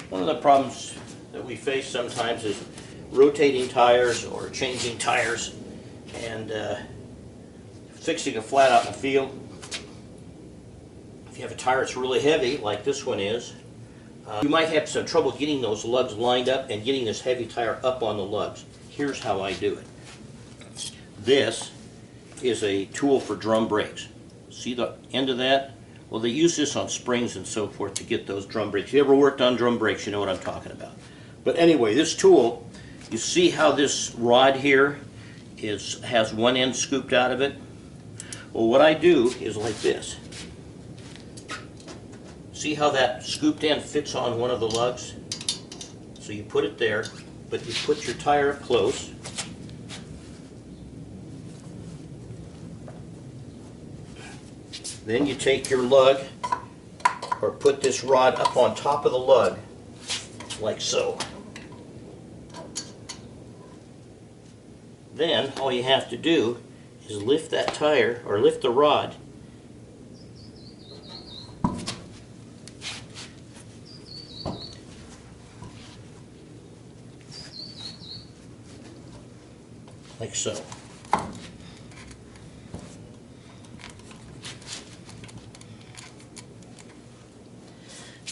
One of the problems that we face sometimes is rotating tires or changing tires and fixing a flat out in the field. If you have a tire that's really heavy, like this one is, you might have some trouble getting those lugs lined up and getting this heavy tire up on the lugs. Here's how I do it. This is a tool for drum brakes. See the end of that? Well, they use this on springs and so forth to get those drum brakes. If you ever worked on drum brakes, you know what I'm talking about. But anyway, this tool, you see how this rod here has one end scooped out of it? Well, what I do is like this. See how that scooped end fits on one of the lugs? So you put it there, but you put your tire up close. Then you take your lug, or put this rod up on top of the lug, like so. Then all you have to do is lift that tire, or lift the rod, like so.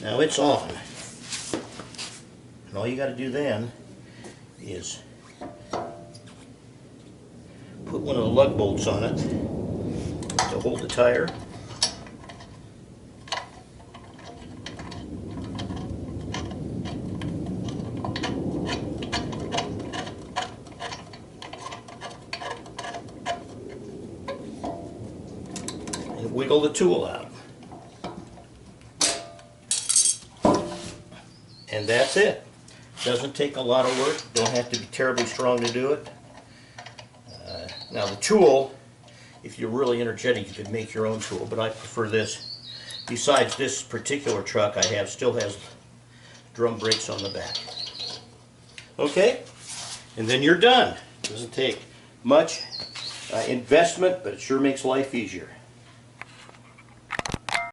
Now it's on. And all you got to do then is put one of the lug bolts on it to hold the tire. And wiggle the tool out. And that's it. Doesn't take a lot of work. Don't have to be terribly strong to do it. Now the tool, if you're really energetic, you could make your own tool, but I prefer this. Besides, this particular truck I have still has drum brakes on the back. Okay, and then you're done. Doesn't take much investment, but it sure makes life easier.